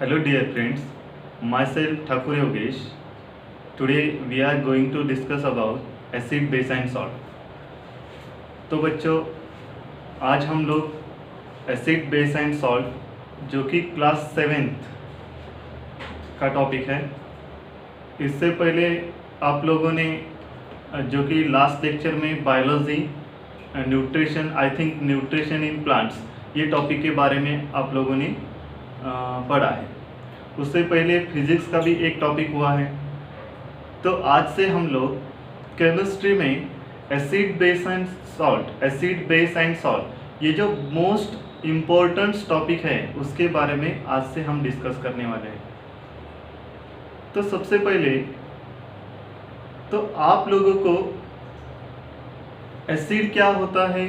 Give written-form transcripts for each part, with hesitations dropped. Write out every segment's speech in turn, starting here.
Hello dear friends, myself Thakur Yogesh. Today we are going to discuss about acid, base and salt. तो बच्चों आज हम लोग acid base and salt जो कि क्लास 7th का टॉपिक है। इससे पहले आप लोगों ने जो कि लास्ट लेक्चर में biology nutrition nutrition in plants ये टॉपिक के बारे में आप लोगों ने पढ़ा है। उससे पहले फिजिक्स का भी एक टॉपिक हुआ है। तो आज से हम लोग केमिस्ट्री में एसिड बेस एंड सॉल्ट ये जो मोस्ट इम्पोर्टेंट टॉपिक है उसके बारे में आज से हम डिस्कस करने वाले हैं। तो सबसे पहले तो आप लोगों को एसिड क्या होता है,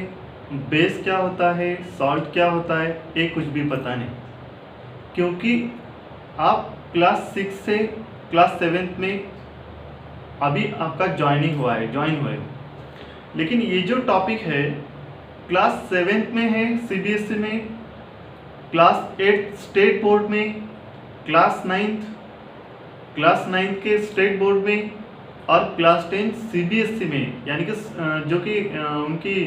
बेस क्या होता है, सॉल्ट क्या होता है ये कुछ भी पता नहीं, क्योंकि आप क्लास 6 से क्लास 7 में अभी आपका ज्वाइन हुए हो। लेकिन ये जो टॉपिक है क्लास 7 में है सीबीएसई में, क्लास 8 स्टेट बोर्ड में, क्लास 9 के स्टेट बोर्ड में और क्लास 10 सीबीएसई में, यानी कि जो कि उनकी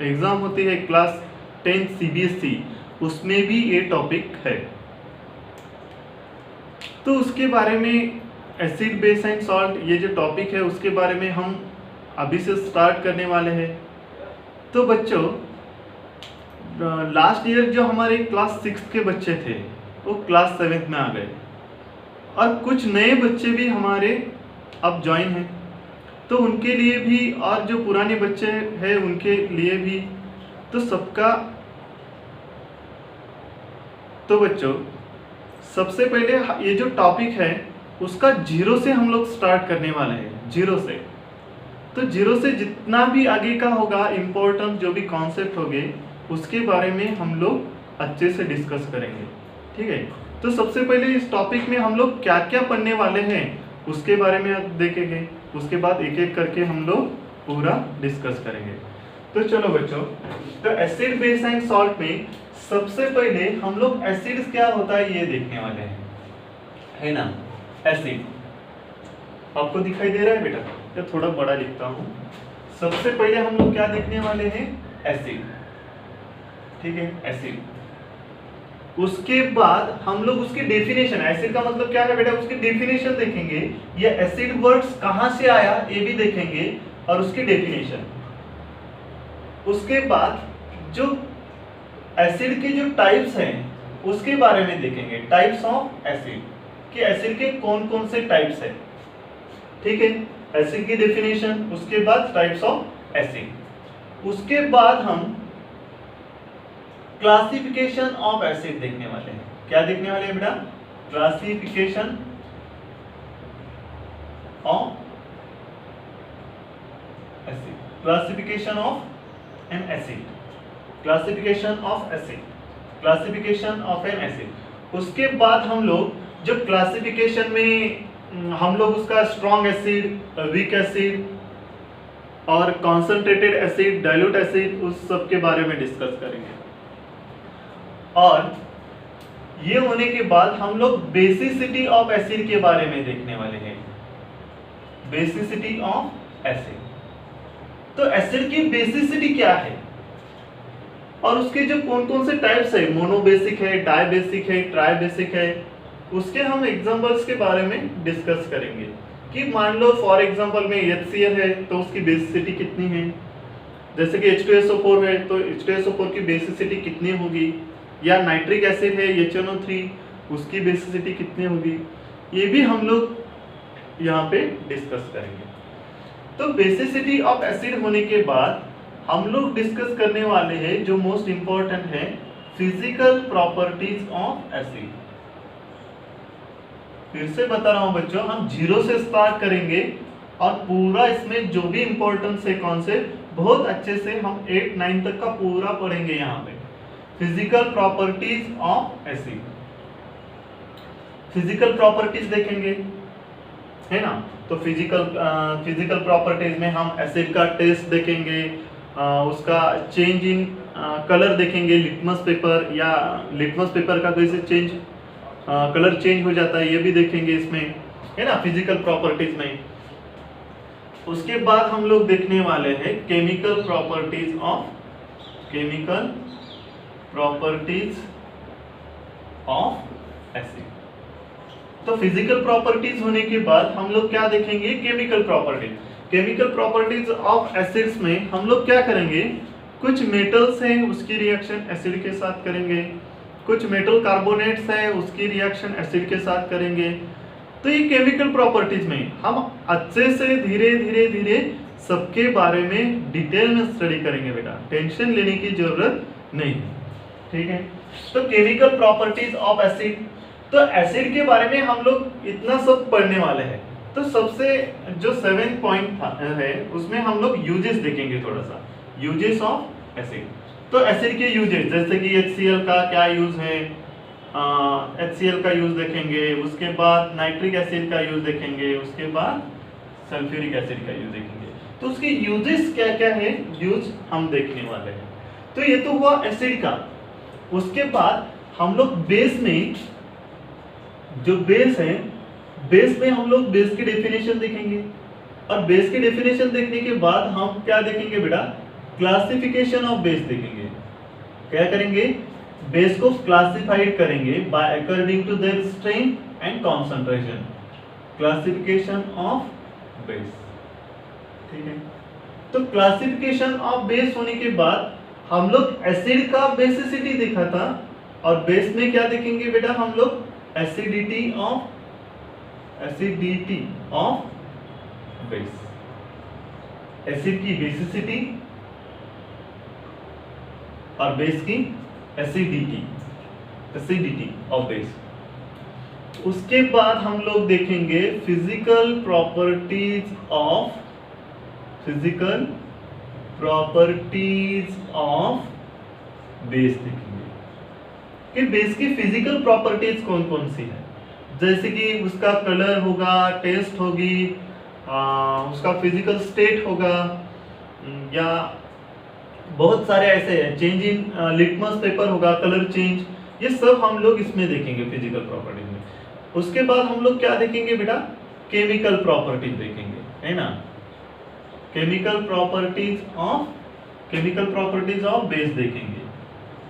एग्ज़ाम होती है क्लास 10 सीबीएसई, उसमें भी ये टॉपिक है। तो उसके बारे में एसिड बेस एंड सॉल्ट ये जो टॉपिक है उसके बारे में हम अभी से स्टार्ट करने वाले हैं। तो बच्चों लास्ट ईयर जो हमारे क्लास 6 के बच्चे थे वो क्लास 7 में आ गए और कुछ नए बच्चे भी हमारे अब ज्वाइन हैं। तो उनके लिए भी और जो पुराने बच्चे हैं उनके लिए भी तो सबका। तो बच्चों सबसे पहले ये जो टॉपिक है उसका जीरो से हम लोग स्टार्ट करने वाले हैं, जीरो से। तो जीरो से जितना भी आगे का होगा इम्पोर्टेंट जो भी कॉन्सेप्ट होंगे उसके बारे में हम लोग अच्छे से डिस्कस करेंगे, ठीक है। तो सबसे पहले इस टॉपिक में हम लोग क्या क्या पढ़ने वाले हैं उसके बारे में आप देखेंगे, उसके बाद एक एक करके हम लोग पूरा डिस्कस करेंगे। तो चलो बच्चों, तो एसिड बेस एंड सॉल्ट में सबसे पहले हम लोग एसिड क्या होता है ये देखने वाले हैं, है ना। एसिड आपको दिखाई दे रहा है बेटा, या थोड़ा बड़ा लिखता हूँ। सबसे पहले हम लोग क्या देखने वाले हैं, एसिड, ठीक है, एसिड। उसके बाद हम लोग उसकी डेफिनेशन, एसिड का मतलब क्या है बेटा, उसकी डेफिनेशन देखेंगे। ये एसिड वर्ड्स कहां से आया ये भी देखेंगे और उसकी डेफिनेशन। उसके बाद जो एसिड के जो टाइप्स हैं उसके बारे में देखेंगे, टाइप्स ऑफ एसिड, कि एसिड के कौन कौन से टाइप्स हैं, ठीक है। एसिड की डेफिनेशन, उसके बाद टाइप्स ऑफ एसिड। उसके बाद हम क्लासिफिकेशन ऑफ एसिड देखने वाले हैं। क्या देखने वाले हैं बेटा, classification of acid, classification of N acid, classification of acid, classification of N acid. उसके बाद हम लोग जो क्लासिफिकेशन में हम लोग उसका स्ट्रॉन्ग एसिड, वीक एसिड और कॉन्सेंट्रेटेड एसिड, डाइल्यूट एसिड, उस सब के बारे में डिस्कस करेंगे। और ये होने के बाद हम लोग बेसिसिटी ऑफ एसिड के बारे में देखने वाले हैं, बेसिसिटी ऑफ एसिड। तो एसिड की बेसिसिटी क्या है और उसके जो कौन कौन से टाइप्स है, मोनोबेसिक है, डाइबेसिक है, ट्राइबेसिक है, उसके हम एग्जांपल्स के बारे में डिस्कस करेंगे। कि मान लो फॉर एग्जांपल में HCl है तो उसकी बेसिसिटी कितनी है, जैसे कि H2SO4 है तो H2SO4 की बेसिसिटी कितनी होगी, या नाइट्रिक एसिड है HNO3 उसकी बेसिसिटी कितनी होगी, ये भी हम लोग यहाँ पे डिस्कस करेंगे। तो बेसिसिटी ऑफ एसिड होने के बाद हम लोग डिस्कस करने वाले हैं जो मोस्ट इंपॉर्टेंट है, फिजिकल प्रॉपर्टीज ऑफ एसिड। फिर से बता रहा हूं बच्चों, हम जीरो से स्टार्ट करेंगे और पूरा इसमें जो भी इंपॉर्टेंस है कॉन्सेप्ट बहुत अच्छे से हम 8-9 तक का पूरा पढ़ेंगे। यहाँ पे physical properties of acid, physical properties देखेंगे, है ना। तो फिजिकल प्रॉपर्टीज में हम एसिड का टेस्ट देखेंगे, उसका चेंज इन कलर देखेंगे, लिटमस पेपर या लिटमस पेपर का कैसे चेंज कलर चेंज हो जाता है ये भी देखेंगे इसमें, है ना, फिजिकल प्रॉपर्टीज में। उसके बाद हम लोग देखने वाले हैं केमिकल प्रॉपर्टीज ऑफ एसिड। तो फिजिकल प्रॉपर्टीज होने के बाद हम लोग क्या देखेंगे, chemical properties. Chemical properties of acids में हम लोग क्या करेंगे, कुछ मेटल्स हैं उसकी रिएक्शन एसिड के साथ करेंगे, कुछ मेटल कार्बोनेट्स है उसकी रिएक्शन एसिड के साथ करेंगे। तो ये केमिकल प्रॉपर्टीज में हम अच्छे से धीरे धीरे धीरे सबके बारे में डिटेल में स्टडी करेंगे बेटा, टेंशन लेने की जरूरत नहीं, ठीक है। तो केमिकल प्रॉपर्टीज ऑफ एसिड, तो एसिड के बारे में हम लोग इतना सब पढ़ने वाले हैं। तो सबसे जो 7 पॉइंट है उसमें हम लोग यूजेस देखेंगे, थोड़ा सा यूजेस ऑफ एसिड। तो एसिड के यूजेस जैसे कि HCl का क्या यूज है, HCl का यूज देखेंगे, उसके बाद नाइट्रिक एसिड का यूज देखेंगे, उसके बाद सल्फ्यूरिक एसिड का यूज देखेंगे। तो उसके यूजेस क्या क्या है, यूज हम देखने वाले हैं। तो ये तो हुआ एसिड का। उसके बाद हम लोग बेस में, जो बेस है, बेस में हम लोग बेस की डेफिनेशन देखेंगे, और बेस की डेफिनेशन देखने के बाद हम क्या देखेंगे बेटा, क्लासिफिकेशन ऑफ बेस देखेंगे। क्या करेंगे, बेस को क्लासिफाइड करेंगे by according to their strength and concentration, classification of base, ठीक है। तो क्लासिफिकेशन ऑफ बेस होने के बाद हम लोग एसिड का बेसिसिटी देखा था, और बेस में क्या देखेंगे बेटा हम लोग, एसिडिटी ऑफ बेस, एसिड की बेसिसिटी और बेस की एसिडिटी ऑफ बेस। उसके बाद हम लोग देखेंगे फिजिकल प्रॉपर्टीज ऑफ बेस देखेंगे कि बेस की फिजिकल प्रॉपर्टीज कौन कौन सी है, जैसे कि उसका कलर होगा, टेस्ट होगी, उसका फिजिकल स्टेट होगा, या बहुत सारे ऐसे हैं, चेंज इन लिटमस पेपर होगा, कलर चेंज, ये सब हम लोग इसमें देखेंगे फिजिकल प्रॉपर्टीज में। उसके बाद हम लोग क्या देखेंगे बेटा, केमिकल प्रॉपर्टीज देखेंगे, है ना, केमिकल प्रॉपर्टीज ऑफ बेस देखेंगे।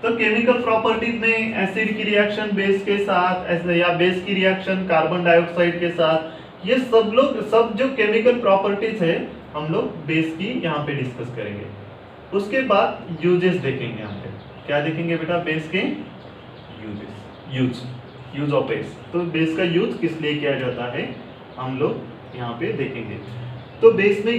तो केमिकल प्रॉपर्टीज में एसिड की रिएक्शन बेस के साथ, या बेस की रिएक्शन कार्बन डाइऑक्साइड के साथ, ये सब जो केमिकल प्रॉपर्टीज है हम लोग बेस की यहाँ पे डिस्कस करेंगे। उसके बाद यूजेस देखेंगे, यहाँ पे क्या देखेंगे बेटा, बेस के यूज ऑफ बेस। तो बेस का यूज किस लिए किया जाता है हम लोग यहाँ पे देखेंगे। तो बेस में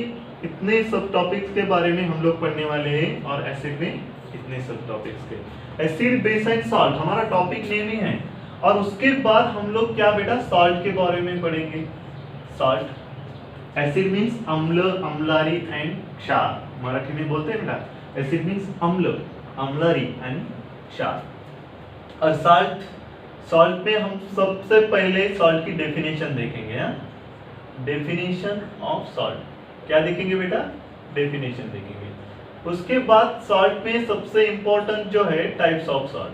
इतने सब टॉपिक्स के बारे में हम लोग पढ़ने वाले हैं, और एसिड में इतने सब टॉपिक्स के। एसिड, बेस एंड सॉल्ट हमारा टॉपिक नेम ही है। और उसके बाद हम लोग क्या बेटा, सॉल्ट के बारे में पढ़ेंगे। सॉल्ट, एसिड मीन्स अम्ल, अम्लारी एंड क्षार, मराठी में बोलते हैं बेटा। एसिड मीन्स अम्ल, अम्लारी एंड क्षार। और सॉल्ट में हम सबसे पहले सॉल्ट की डेफिनेशन देखेंगे। डेफिनेशन ऑफ सॉल्ट क्या देखेंगे बेटा, डेफिनेशन देखेंगे। उसके बाद सॉल्ट में सबसे इंपॉर्टेंट जो है टाइप्स ऑफ सॉल्ट।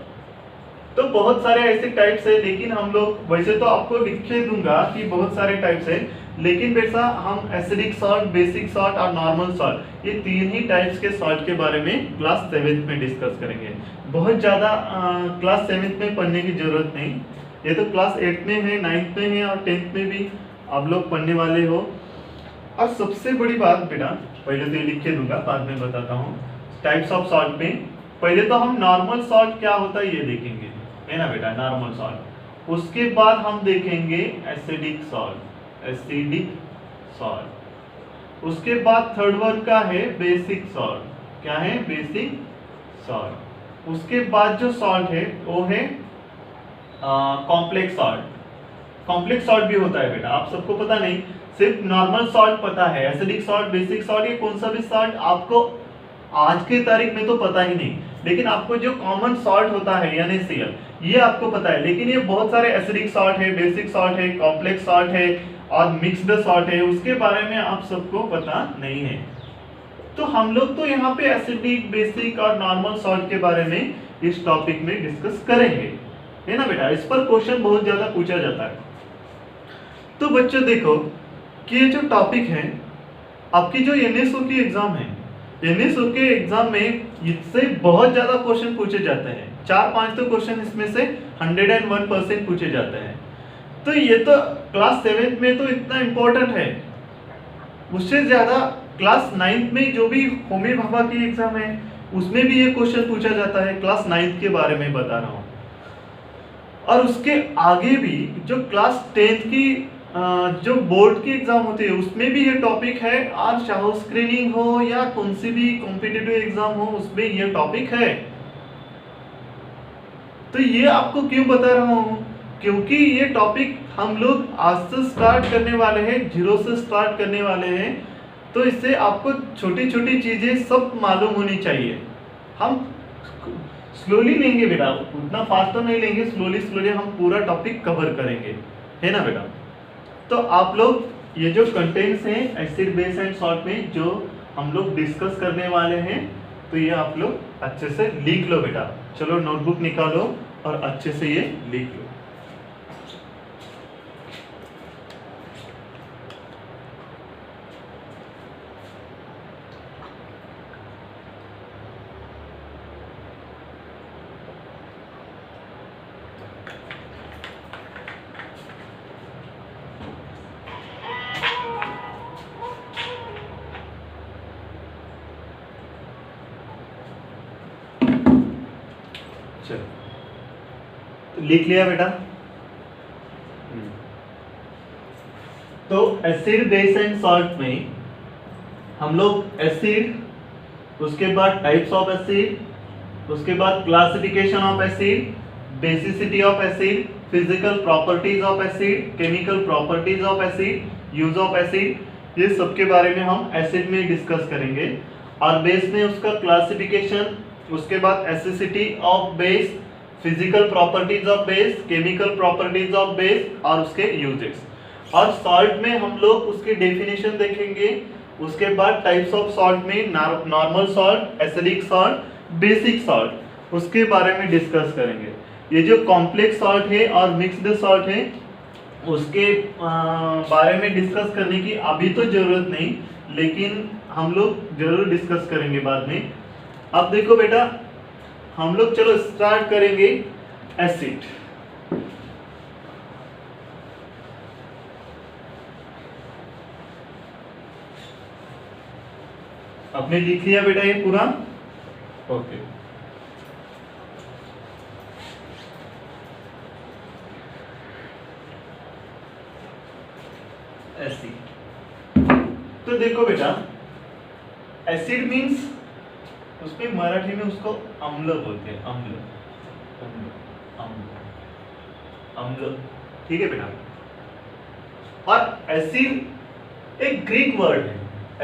तो बहुत सारे ऐसे टाइप्स है, लेकिन हम लोग वैसे तो आपको लिख के दूंगा कि बहुत सारे टाइप्स है, लेकिन बेटा हम एसिडिक सॉल्ट, बेसिक सॉल्ट और नॉर्मल सॉल्ट, ये तीन ही टाइप्स के सॉल्ट के बारे में क्लास 7th में डिस्कस करेंगे। बहुत ज़्यादा क्लास 7th में पढ़ने की जरूरत नहीं, ये तो क्लास 8th में है, 9th में है और 10th में भी आप लोग पढ़ने वाले हो। और सबसे बड़ी बात बेटा, पहले तो ये लिख के दूंगा, बाद में बताता हूँ। टाइप्स ऑफ सॉल्ट में पहले तो हम नॉर्मल सॉल्ट क्या होता है ये देखेंगे, है ना बेटा, नॉर्मल सॉल्ट। उसके बाद हम देखेंगे एसिडिक सॉल्ट, उसके बाद थर्ड वर्ड का है बेसिक सॉल्ट। क्या है, बेसिक सॉल्ट। उसके बाद जो सॉल्ट है वो है कॉम्प्लेक्स सॉल्ट। कॉम्प्लेक्स सॉल्ट भी होता है बेटा, आप सबको पता नहीं, सिर्फ नॉर्मल सॉल्ट पता है। एसिडिक सॉल्ट, बेसिक सॉल्ट, ये कौन सा भी सॉल्ट आपको आज के तारीख में तो पता ही नहीं, लेकिन आपको जो कॉमन सॉल्ट होता है NaCl, ये आपको पता है। लेकिन ये बहुत सारे एसिडिक सॉल्ट है, बेसिक सॉल्ट है, कॉम्प्लेक्स सॉल्ट है और मिक्स्ड सॉल्ट है, उसके बारे में आप सबको पता नहीं है। तो हम लोग तो यहाँ पे एसिडिक, बेसिक और नॉर्मल सॉल्ट के बारे में इस टॉपिक में डिस्कस करेंगे, है ना बेटा। इस पर क्वेश्चन बहुत ज्यादा पूछा जाता है। तो बच्चों देखो कि ये जो टॉपिक है, आपकी जो एनएसओ की एग्जाम है, एनएसओ के एग्जाम में इससे बहुत ज्यादा क्वेश्चन पूछे जाते हैं। 4-5 तो क्वेश्चन इसमें से 101% पूछे जाते हैं। तो ये तो क्लास 7 में तो इतना इम्पोर्टेंट है, उससे ज्यादा क्लास 9 में जो भी होमी भाभा की एग्जाम है उसमें भी ये क्वेश्चन पूछा जाता है। क्लास 9 के बारे में बता रहा हूँ। और उसके आगे भी जो क्लास 10 की जो बोर्ड की एग्जाम होती है उसमें भी ये टॉपिक है, और चाहे स्क्रीनिंग हो या कौन सी भी कॉम्पिटिटिव एग्जाम हो उसमें ये टॉपिक है। तो ये आपको क्यों बता रहा हूँ, क्योंकि ये टॉपिक हम लोग आज से स्टार्ट करने वाले हैं, 0 से स्टार्ट करने वाले हैं। तो इससे आपको छोटी छोटी चीजें सब मालूम होनी चाहिए। हम स्लोली लेंगे बेटा, उतना फास्ट तो नहीं लेंगे, स्लोली स्लोली हम पूरा टॉपिक कवर करेंगे, है ना बेटा। तो आप लोग ये जो कंटेंट्स हैं एसिड, बेस एंड सॉल्ट में जो हम लोग डिस्कस करने वाले हैं, तो ये आप लोग अच्छे से लिख लो बेटा। चलो नोटबुक निकालो और अच्छे से ये लिख लो। तो लिख लिया बेटा। तो एसिड, बेस एंड सॉल्ट में हम लोग एसिड, उसके बाद टाइप्स ऑफ एसिड, उसके बाद classification of acid, basicity of acid, physical properties of acid, chemical properties of acid, use of acid, ये सब के बारे में हम एसिड में डिस्कस करेंगे। और बेस में उसका क्लासिफिकेशन, उसके बाद acidity of base, physical properties of base, chemical properties of base और उसके यूजेस। और सॉल्ट में हम लोग उसकी डेफिनेशन देखेंगे। उसके बाद टाइप्स ऑफ सॉल्ट में normal salt, acidic salt, basic salt, उसके बारे में डिस्कस करेंगे। ये जो कॉम्प्लेक्स सॉल्ट है और मिक्स्ड सॉल्ट है उसके बारे में डिस्कस करने की अभी तो जरूरत नहीं, लेकिन हम लोग जरूर डिस्कस करेंगे बाद में। अब देखो बेटा, हम लोग चलो स्टार्ट करेंगे एसिड। आपने लिख लिया बेटा ये पूरा? ओके। एसिड। तो देखो बेटा, एसिड मीन्स उसमें मराठी में उसको अम्ल बोलते हैं, अम्ल, अम्ल, अम्ल, अम्ल, ठीक है बेटा। और एसिड एक ग्रीक वर्ड है।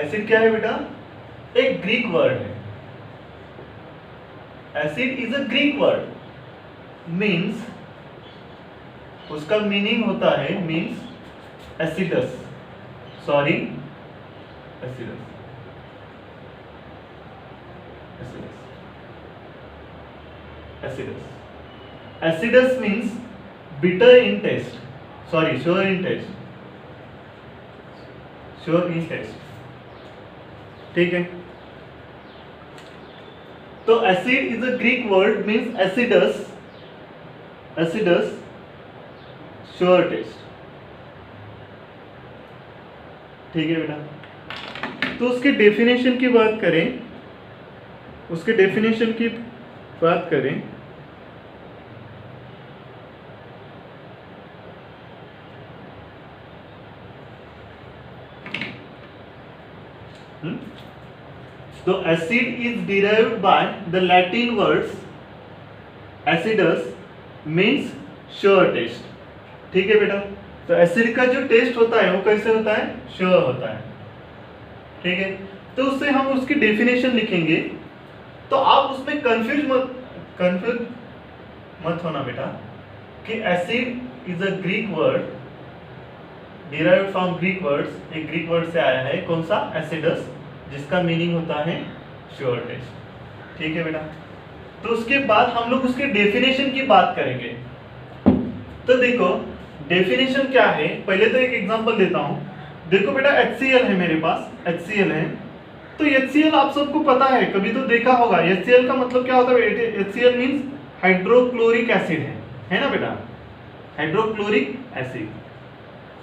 एसिड क्या है बेटा? एक ग्रीक वर्ड है। Acid is a Greek word, means उसका मीनिंग होता है, means acidus, sorry acidus, acidus. Acidus means bitter in taste. Sorry, sour in taste. Sour in taste. ठीक है। तो acid is a Greek word, means acidus, acidus, sour taste. ठीक है बेटा। तो उसके डेफिनेशन की बात करें, उसके डेफिनेशन की बात करें तो acid is derived by the Latin words एसिडस मीन्स श्योर टेस्ट। ठीक है बेटा। तो एसिड का जो टेस्ट होता है वो कैसे होता है? श्योर होता है। ठीक है। तो उससे हम उसकी डेफिनेशन लिखेंगे। तो आप उसमें कंफ्यूज मत होना बेटा कि acid is a Greek word, derived from Greek words, एक ग्रीक वर्ड से आया है, कौन सा? एसिडस, जिसका मीनिंग होता है श्योरटेस्ट। ठीक है बेटा, तो उसके बाद हम लोग उसके डेफिनेशन की बात करेंगे। तो देखो डेफिनेशन क्या है, पहले तो एक एग्जांपल देता हूं। देखो बेटा HCl है मेरे पास, HCl है, तो HCl आप सबको पता है, कभी तो देखा होगा। HCl का मतलब क्या होता है? HCl मींस हाइड्रोक्लोरिक एसिड है ना बेटा, हाइड्रोक्लोरिक एसिड।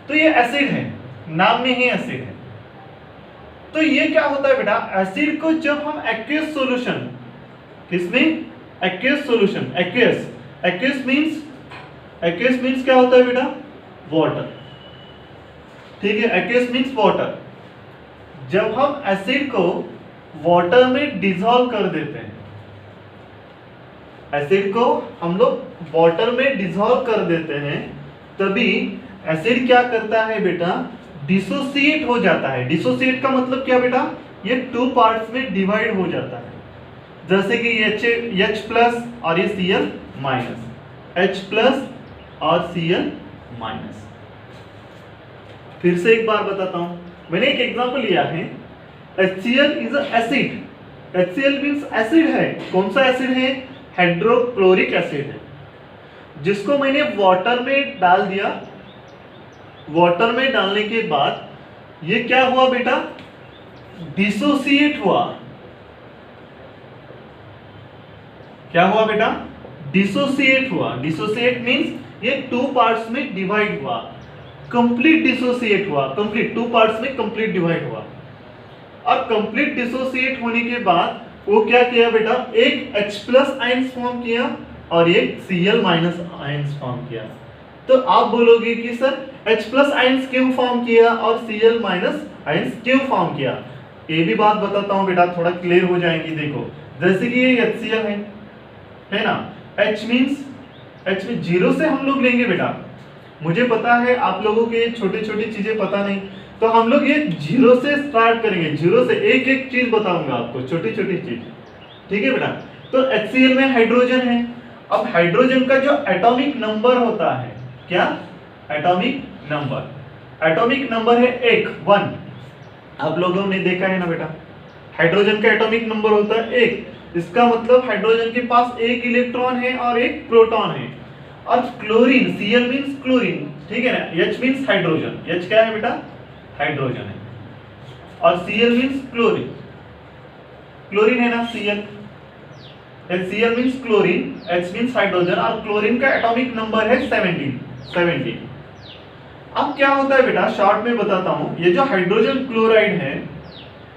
तो ये एसिड है, नाम में ही एसिड है। तो ये क्या होता है बेटा, एसिड को जब हम एक्वियस सॉल्यूशन, किसमें? एक्वियस सॉल्यूशन, एक्वियस मींस क्या होता है बेटा? वाटर। ठीक है, एक्वियस मींस वाटर। जब हम एसिड को वाटर में डिसॉल्व कर देते हैं, एसिड को हम लोग वाटर में डिसॉल्व कर देते हैं, तभी एसिड क्या करता है बेटा? डिसोसिएट हो जाता है। डिसोसिएट का मतलब क्या बेटा? ये 2 पार्ट्स में डिवाइड हो जाता है, जैसे कि H प्लस और ये Cl माइनस, H प्लस और Cl माइनस। फिर से एक बार बताता हूं, मैंने एक एग्जांपल लिया है। HCl is a acid, HCl means acid है। कौन सा एसिड है? हाइड्रोक्लोरिक एसिड है, जिसको मैंने वाटर में डाल दिया। वाटर में डालने के बाद ये क्या हुआ बेटा? डिसोसिएट हुआ। क्या हुआ बेटा? डिसोसिएट हुआ। डिसोसिएट मींस ये 2 पार्ट्स में डिवाइड हुआ, कंप्लीट डिसोसिएट हुआ, कंप्लीट 2 पार्ट्स में कंप्लीट डिवाइड हुआ। और कंप्लीट डिसोसिएट होने के बाद वो क्या किया बेटा? एक H प्लस आयंस फॉर्म किया और एक Cl माइनस आयंस फॉर्म किया। तो आप बोलोगे कि सर H प्लस आयंस क्यों फॉर्म किया और Cl माइनस आयंस क्यों फॉर्म किया? ये भी बात बताता हूं बेटा, थोड़ा क्लियर हो जाएंगी। देखो जैसे कि ये HCl है ना, H में जीरो से हम लोग लेंगे बेटा। मुझे पता है आप लोगों के छोटी छोटी चीजें पता नहीं, तो हम लोग ये जीरो से स्टार्ट करेंगे। जीरो से एक एक चीज बताऊंगा आपको, छोटी छोटी चीज। ठीक है बेटा, तो HCl में हाइड्रोजन है। अब हाइड्रोजन का जो एटॉमिक नंबर होता है, क्या? एटॉमिक नंबर है 1। आप लोगों ने देखा है ना बेटा, हाइड्रोजन का एटॉमिक नंबर होता है 1। इसका मतलब हाइड्रोजन के पास एक इलेक्ट्रॉन है और एक प्रोटॉन है। और क्लोरीन, Cl मींस क्लोरीन, ठीक है ना, H मींस हाइड्रोजन। H क्या है बेटा? हाइड्रोजन है। और Cl मींस क्लोरीन, क्लोरीन है ना Cl। Cl means chlorine, H means hydrogen, और क्लोरीन का एटॉमिक नंबर है 17। अब क्या होता है बेटा, शॉर्ट में बताता हूं। ये जो हाइड्रोजन क्लोराइड है,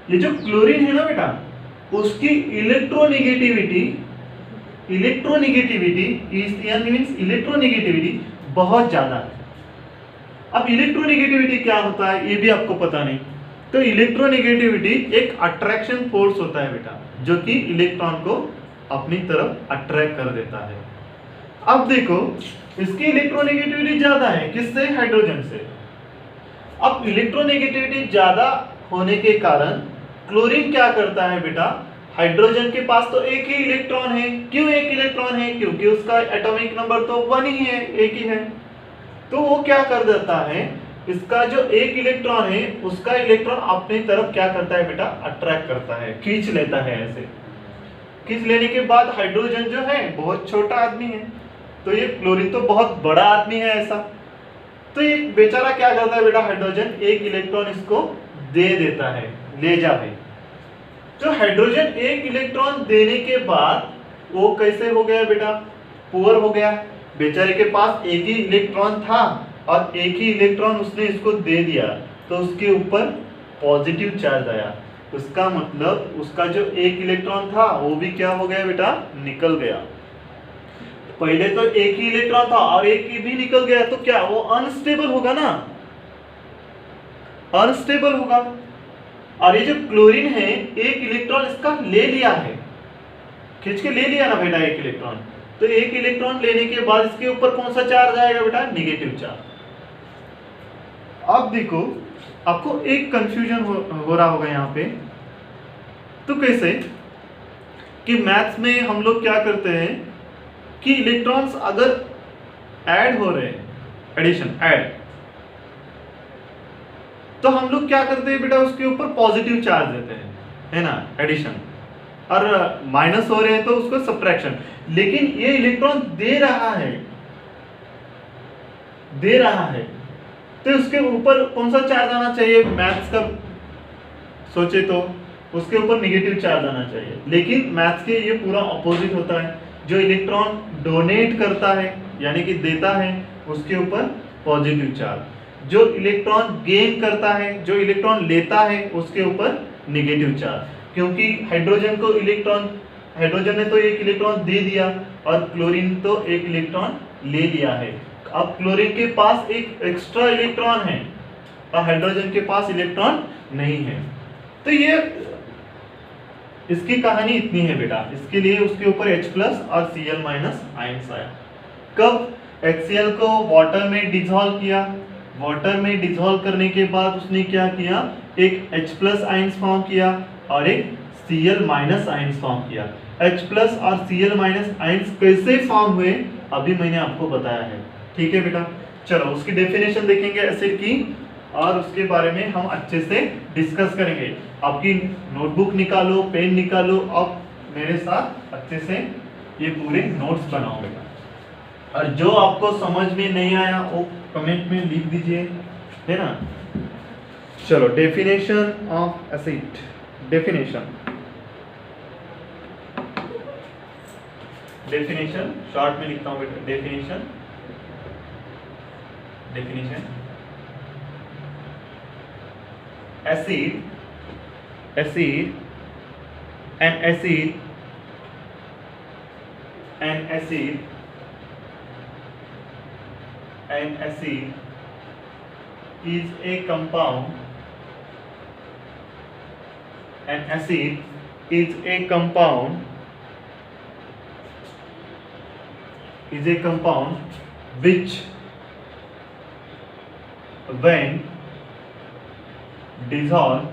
ये जो क्लोरीन है ना बेटा, उसकी इलेक्ट्रोनेगेटिविटी बहुत ज्यादा है। अब इलेक्ट्रोनेगेटिविटी क्या होता है ये भी आपको पता नहीं। तो इलेक्ट्रोनेगेटिविटी एक अट्रैक्शन फोर्स होता है बेटा, जो कि इलेक्ट्रॉन को अपनी तरफ अट्रैक्ट कर देता है। अब देखो इसकी इलेक्ट्रोनेगेटिविटी ज्यादा है, किससे? हाइड्रोजन से। अब इलेक्ट्रोनेगेटिविटी ज्यादा होने के कारण क्लोरीन क्या करता है बेटा? हाइड्रोजन के पास तो एक ही इलेक्ट्रॉन है। क्यों एक इलेक्ट्रॉन है? क्योंकि उसका एटॉमिक नंबर तो 1 ही है, एक ही है। तो वो क्या कर देता है, इसका जो एक इलेक्ट्रॉन है उसका इलेक्ट्रॉन अपनी तरफ क्या करता है बेटा? अट्रैक्ट करता है, खींच लेता है। ऐसे खींच लेने के बाद हाइड्रोजन जो है बहुत छोटा आदमी है, तो ये क्लोरीन तो बहुत बड़ा आदमी है ऐसा। तो ये बेचारा क्या करता है बेटा? हाइड्रोजन एक इलेक्ट्रॉन इसको दे देता है, ले जा भाई। तो हाइड्रोजन एक इलेक्ट्रॉन देने के बाद वो कैसे हो गया बेटा? पुअर हो गया। बेचारे के पास एक ही इलेक्ट्रॉन था और एक ही इलेक्ट्रॉन उसने इसको दे दिया, तो उसके ऊपर पॉजिटिव चार्ज आया। उसका मतलब उसका जो एक इलेक्ट्रॉन था वो भी क्या हो गया बेटा? निकल गया। पहले तो एक ही इलेक्ट्रॉन था और एक ही भी निकल गया, तो क्या वो अनस्टेबल होगा ना? अनस्टेबल होगा। और ये जो क्लोरीन है, एक इलेक्ट्रॉन इसका ले लिया है, खींच के ले लिया ना बेटा एक इलेक्ट्रॉन। तो एक इलेक्ट्रॉन लेने के बाद इसके ऊपर कौन सा चार्ज आएगा बेटा? Negative charge. अब देखो आपको एक कंफ्यूजन हो रहा होगा यहाँ पे। तो कैसे कि मैथ्स में हम लोग क्या करते हैं कि इलेक्ट्रॉन्स अगर ऐड हो रहे हैं, एडिशन ऐड, तो हम लोग क्या करते हैं बेटा? उसके ऊपर पॉजिटिव चार्ज देते हैं। है ना, एडिशन, और माइनस हो रहे हैं तो उसको सब्ट्रैक्शन। लेकिन ये इलेक्ट्रॉन दे रहा है तो उसके ऊपर कौन सा चार्ज आना चाहिए? मैथ्स का सोचे तो उसके ऊपर नेगेटिव चार्ज आना चाहिए, लेकिन मैथ्स के ये पूरा ऑपोजिट होता है। जो इलेक्ट्रॉन डोनेट करता है यानी कि देता है उसके ऊपर पॉजिटिव चार्ज, जो इलेक्ट्रॉन गेन करता है, जो इलेक्ट्रॉन लेता है उसके ऊपर नेगेटिव चार्ज। क्योंकि हाइड्रोजन ने तो एक इलेक्ट्रॉन दे दिया और क्लोरीन तो एक इलेक्ट्रॉन ले लिया है। अब क्लोरीन के पास एक एक्स्ट्रा इलेक्ट्रॉन है और हाइड्रोजन के पास इलेक्ट्रॉन नहीं है। तो ये इसकी कहानी इतनी है बेटा। इसके लिए उसके ऊपर H+ और Cl- आयंस आया। कब? HCl को वाटर में डिसॉल्व किया, वाटर में डिसॉल्व करने के बाद उसने क्या किया, एक H+ आयंस फॉर्म किया और एक Cl- आयंस फॉर्म किया। H+ और Cl- आयंस कैसे फॉर्म हुए अभी मैंने आपको बताया है। ठीक है बेटा, चलो उसकी डेफिनेशन देखेंगे एसिड की और उसके बारे में हम अच्छे से डिस्कस करेंगे। आपकी नोटबुक निकालो, पेन निकालो, अब मेरे साथ अच्छे से ये पूरे नोट्स बनाओ बेटा। और जो आपको समझ में नहीं आया वो कमेंट में लिख दीजिए, है ना। चलो definition of acid. Definition short में लिखता हूं बेटा। Definition acid is a compound. An acid is a compound which when dissolved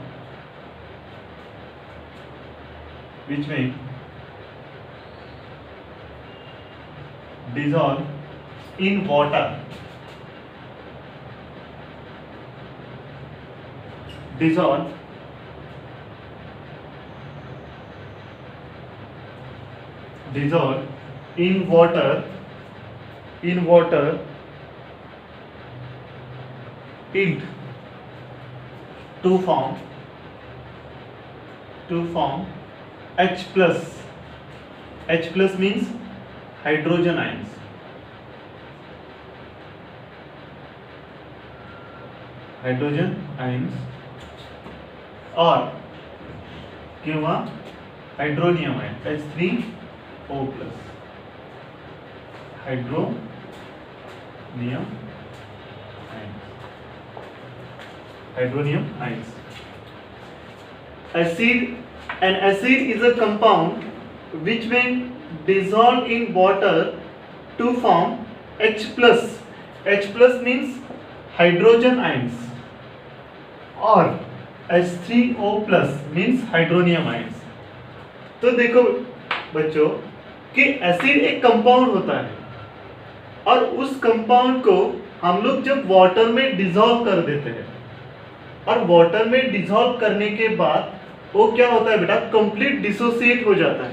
in water it to form H+. H+ means hydrogen ions. और किंवा hydronium ion H3O+. Hydronium ions. An acid is a compound which when dissolved in water to form H+. H+ means hydrogen ions और H3O+ means hydronium ions. तो देखो बच्चों कि acid एक compound होता है और उस कंपाउंड को हम लोग जब वाटर में डिसॉल्व कर देते हैं और वाटर में डिसॉल्व करने के बाद वो क्या होता है बेटा, कंप्लीट डिसोसिएट हो जाता है।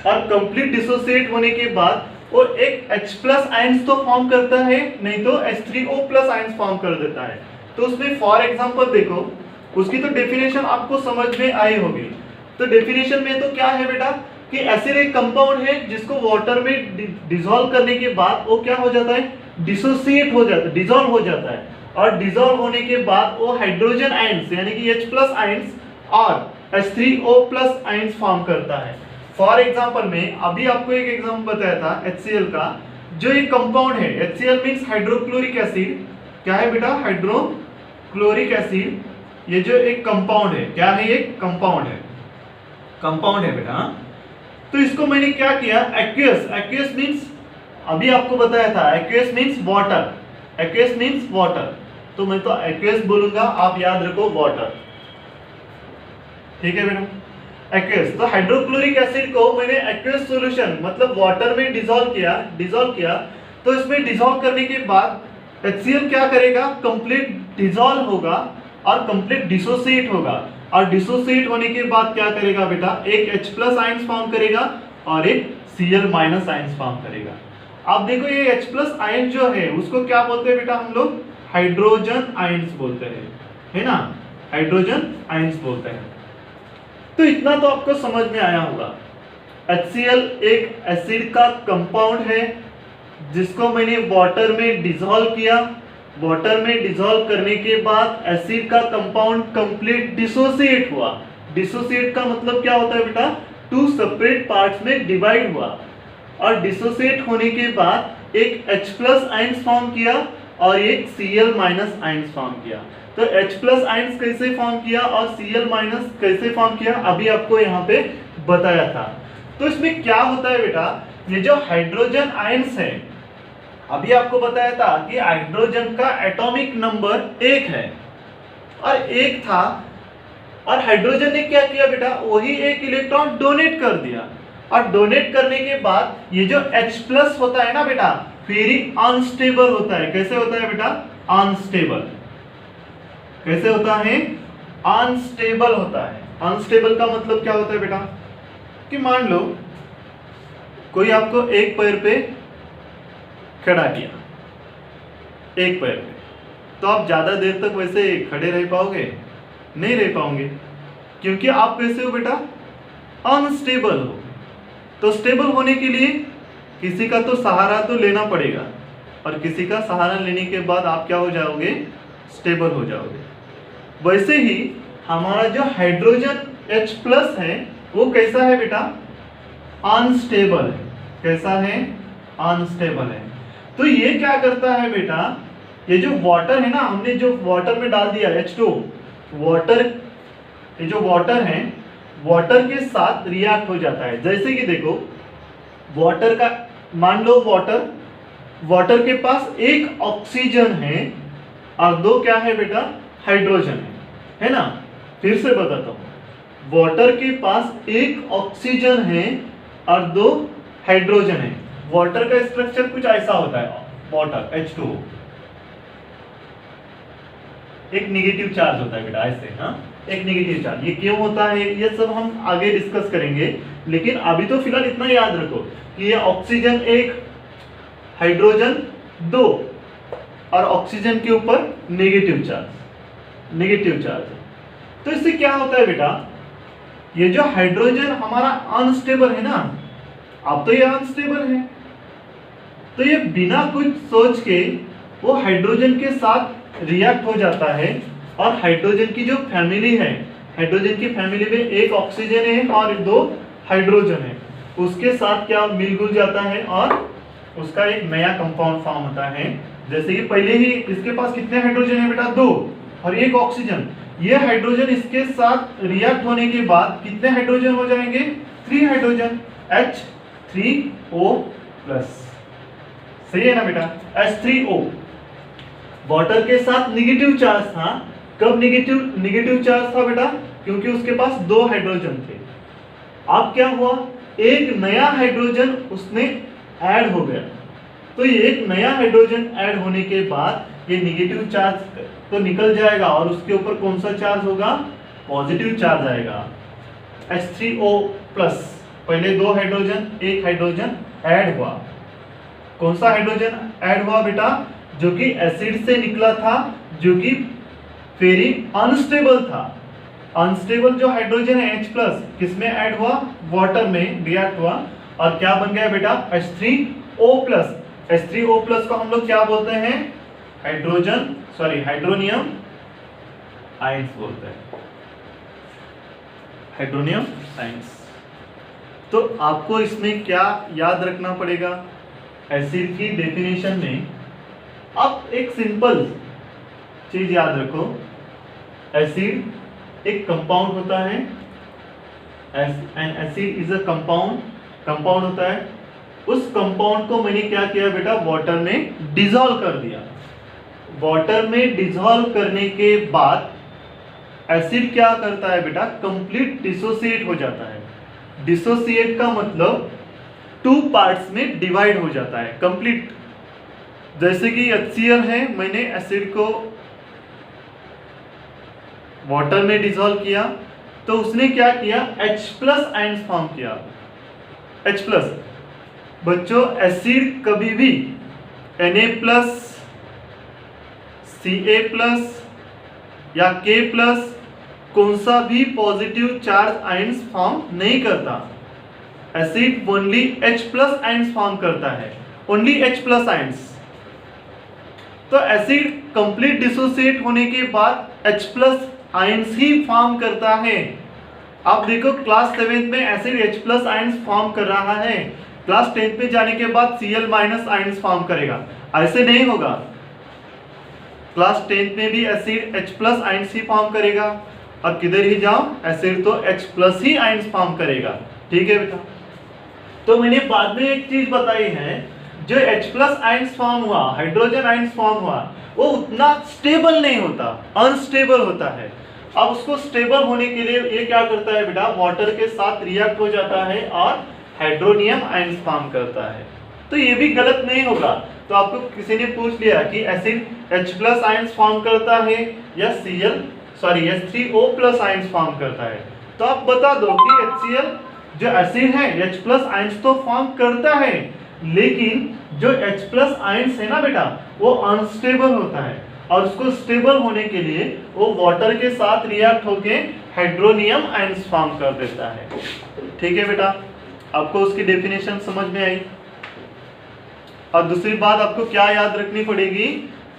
और कंप्लीट डिसोसिएट होने के बाद वो एक H+ आयंस तो फॉर्म करता है, नहीं तो H3O+ आयंस फॉर्म कर देता है। तो उसमें फॉर एग्जांपल देखो, उसकी तो डेफिनेशन आपको समझ में आई होगी। तो डेफिनेशन में तो क्या है बेटा कि एसिड एक कंपाउंड है जिसको वाटर में डिसॉल्व करने के बाद वो क्या हो जाता है, डिसोसिएट हो जाता है, डिसॉल्व हो जाता है। और डिसॉल्व होने के बाद वो हाइड्रोजन आयंस यानी कि H+ आयंस और H3O+ आयंस फॉर्म करता है। फॉर एग्जांपल में अभी आपको एक एग्जांपल बताया था HCl का, जो एक कंपाउंड है। HCl means hydrochloric acid. क्या है बेटा, हाइड्रोक्लोरिक एसिड। ये जो एक कंपाउंड है, क्या है, ये कंपाउंड है बेटा। तो इसको मैंने क्या किया, एक्वियस मींस अभी आपको बताया था, एक्वियस मींस वाटर। तो मैं तो एक्वियस बोलूंगा, आप याद रखो वाटर। ठीक है बेटा, एक्वियस। तो हाइड्रोक्लोरिक एसिड को मैंने एक्वियस सॉल्यूशन मतलब वाटर में डिसॉल्व किया। तो इसमें डिसॉल्व करने के बाद HCl क्या करेगा, कंप्लीट डिसॉल्व होगा और कंप्लीट डिसोसिएट होगा। और डिसोसिएट होने के बाद क्या करेगा बेटा, एक H प्लस आयंस फॉर्म करेगा और एक Cl माइनस आयंस फॉर्म करेगा। अब देखो ये H प्लस आयन जो है उसको क्या बोलते हैं बेटा, हम लोग हाइड्रोजन आयंस बोलते हैं, है ना, हाइड्रोजन आयंस बोलते हैं। तो इतना तो आपको समझ में आया होगा। HCl एक एसिड का कंपाउंड है जिसको मैंने वाटर में डिसॉल्व किया। वाटर में डिसॉल्व करने के बाद एसिड का कंपाउंड कंप्लीट डिसोसिएट हुआ। डिसोसिएट का मतलब क्या होता है बेटा, टू सेपरेट पार्ट्स में डिवाइड हुआ और डिसोसिएट होने के बाद एक H प्लस आयंस फॉर्म किया और एक Cl माइनस आयंस फॉर्म किया। तो H प्लस आयंस कैसे फॉर्म किया और Cl माइनस कैसे फॉर्म किया अभी आपको यहाँ पे बताया था। तो इसमें क्या होता है बेटा, ये जो हाइड्रोजन आयंस है, अभी आपको बताया था कि हाइड्रोजन का एटॉमिक नंबर 1 है और 1 था, और हाइड्रोजन ने क्या किया बेटा, वही एक इलेक्ट्रॉन डोनेट कर दिया। और डोनेट करने के बाद ये जो H प्लस होता है ना बेटा, वेरी अनस्टेबल होता है। कैसे होता है बेटा, अनस्टेबल। कैसे होता है, अनस्टेबल होता है। अनस्टेबल का मतलब क्या होता है बेटा, कि मान लो कोई आपको एक पैर पे खड़ा किया, एक पैर पे, तो आप ज्यादा देर तक वैसे खड़े रह पाओगे, नहीं रह पाओगे, क्योंकि आप कैसे हो बेटा, अनस्टेबल हो। तो स्टेबल होने के लिए किसी का तो सहारा तो लेना पड़ेगा, और किसी का सहारा लेने के बाद आप क्या हो जाओगे, स्टेबल हो जाओगे। वैसे ही हमारा जो हाइड्रोजन H प्लस है वो कैसा है बेटा, अनस्टेबल है। कैसा है, अनस्टेबल है। तो ये क्या करता है बेटा, ये जो वाटर है ना, हमने जो वाटर में डाल दिया H2, वाटर, ये जो वाटर है वाटर के साथ रिएक्ट हो जाता है। जैसे कि देखो वाटर का, मान लो वाटर के पास एक ऑक्सीजन है और दो क्या है बेटा, हाइड्रोजन है ना। फिर से बताता हूँ, वाटर के पास एक ऑक्सीजन है और दो हाइड्रोजन है। वाटर का स्ट्रक्चर कुछ ऐसा होता है, वाटर H2O एक नेगेटिव चार्ज होता है बेटा, ऐसे, हाँ, एक नेगेटिव चार्ज। ये क्यों होता है ये सब हम आगे डिस्कस करेंगे, लेकिन अभी तो फिलहाल इतना याद रखो कि ये ऑक्सीजन एक, हाइड्रोजन दो, और ऑक्सीजन के ऊपर नेगेटिव चार्ज, नेगेटिव चार्ज। तो इससे क्या होता है बेटा, ये जो हाइड्रोजन हमारा अनस्टेबल है ना, अब तो ये अनस्टेबल है, तो ये बिना कुछ सोच के वो हाइड्रोजन के साथ रिएक्ट हो जाता है, और हाइड्रोजन की जो फैमिली है, हाइड्रोजन की फैमिली में एक ऑक्सीजन है और दो हाइड्रोजन है, उसके साथ क्या मिलजुल जाता है और उसका एक नया कंपाउंड फॉर्म होता है। जैसे कि पहले ही इसके पास कितने हाइड्रोजन है बेटा, दो, और एक ऑक्सीजन। ये हाइड्रोजन इसके साथ रिएक्ट होने के बाद कितने हाइड्रोजन हो जाएंगे, 3 हाइड्रोजन, H3O प्लस। सही है ना बेटा, H3O। वाटर के साथ नेगेटिव चार्ज था। कब नेगेटिव चार्ज था बेटा, क्योंकि उसके पास दो हाइड्रोजन थे। अब क्या हुआ, एक नया हाइड्रोजन उसने ऐड हो गया। तो ये एक नया हाइड्रोजन ऐड होने के बाद ये नेगेटिव चार्ज तो निकल जाएगा और उसके ऊपर कौन सा चार्ज होगा, पॉजिटिव चार्ज आएगा, H3O प्लस। पहले दो हाइड्रोजन, एक हाइड्रोजन ऐड हुआ। कौन सा हाइड्रोजन ऐड हुआ बेटा, जो कि एसिड से निकला था, जो कि वेरी अनस्टेबल था। अनस्टेबल जो हाइड्रोजन है H प्लस किसमें ऐड हुआ, वाटर में रिएक्ट हुआ, और क्या बन गया बेटा, H3O प्लस। H3O प्लस को हम लोग क्या बोलते हैं, हाइड्रोनियम आयंस बोलते हैं, हाइड्रोनियम आयंस। तो आपको इसमें क्या याद रखना पड़ेगा, एसिड की डेफिनेशन में अब एक सिंपल चीज याद रखो, एसिड एक कंपाउंड होता है, N acid is a compound होता है। उस कंपाउंड को मैंने क्या किया बेटा, वाटर में डिसॉल्व कर दिया। वाटर में डिसॉल्व करने के बाद एसिड क्या करता है बेटा, कंप्लीट डिसोसिएट हो जाता है। डिसोसिएट का मतलब टू पार्ट्स में डिवाइड हो जाता है कंप्लीट। जैसे कि HCl है, मैंने एसिड को वाटर में डिसॉल्व किया तो उसने क्या किया, H प्लस आयंस फॉर्म किया। H प्लस, बच्चों एसिड कभी भी Na प्लस, Ca प्लस या K प्लस कौन सा भी पॉजिटिव चार्ज आयंस फॉर्म नहीं करता। Acid only H plus ions form करता है, ओनली H प्लस आयंस। तो एसिड कंप्लीट डिसोसिएट होने के बाद H प्लस आयंस ही फॉर्म करता है। आप देखो क्लास 7th में acid H plus ions form कर रहा है, क्लास 10th में जाने के बाद Cl माइनस आयंस फॉर्म करेगा, ऐसे नहीं होगा। क्लास 10th में भी एसिड H प्लस आयंस ही फॉर्म करेगा, और किधर ही जाओ एसिड तो H प्लस ही आयंस फॉर्म करेगा। ठीक है बेटा, तो मैंने बाद में एक चीज बताई है, जो H प्लस आयंस फॉर्म हुआ, हाइड्रोजन आयंस फॉर्म हुआ, वो उतना स्टेबल नहीं होता, अनस्टेबल होता है। अब उसको स्टेबल होने के लिए ये क्या करता है बेटा, वाटर के साथ रिएक्ट हो जाता है और हाइड्रोनियम आयंस फॉर्म करता है। तो ये भी गलत नहीं होगा। तो आपको किसी ने पूछ लिया कि acid H plus ions form करता है या H3O प्लस आयंस फॉर्म करता है, तो आप बता दो कि HCl जो एसिड है H प्लस आयंस तो फॉर्म करता है, लेकिन जो H प्लस आयंस है ना बेटा, वो अनस्टेबल होता है, और उसको स्टेबल होने के लिए वो वाटर के साथ रिएक्ट होके हाइड्रोनियम आयंस फॉर्म कर देता है। ठीक है बेटा, आपको उसकी डेफिनेशन समझ में आई। और दूसरी बात आपको क्या याद रखनी पड़ेगी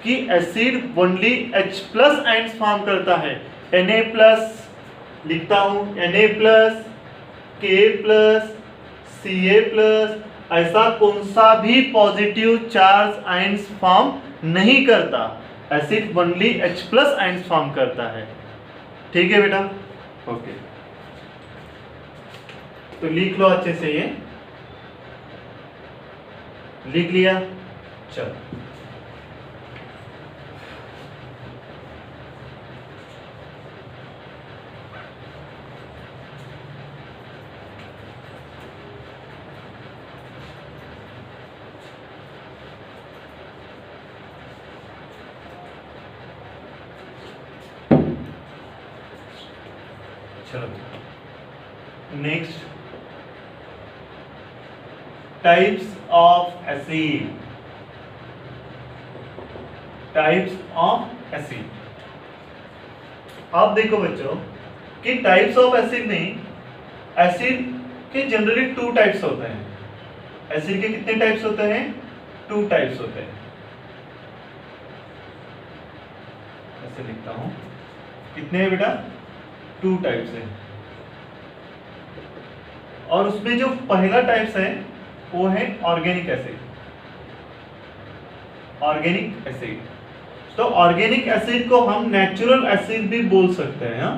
कि acid only H plus ions form करता है। Na प्लस लिखता हूं, Na plus, K plus, Ca plus, ऐसा कौन सा भी पॉजिटिव चार्ज आयंस फॉर्म नहीं करता। Acid only H plus ions form करता है। ठीक है बेटा, ओके, तो लिख लो अच्छे से, ये लिख लिया। चलो next, types of acid. Types of acid, आप देखो बच्चों कि टाइप्स ऑफ एसिड में एसिड के जनरली 2 टाइप्स होते हैं। एसिड के कितने टाइप्स होते हैं? 2 टाइप्स होते हैं। ऐसे लिखता हूं, कितने हैं बेटा? 2 टाइप्स है। और उसमें जो पहला टाइप्स है वो है ऑर्गेनिक एसिड। ऑर्गेनिक एसिड, तो ऑर्गेनिक एसिड को हम नेचुरल एसिड भी बोल सकते हैं।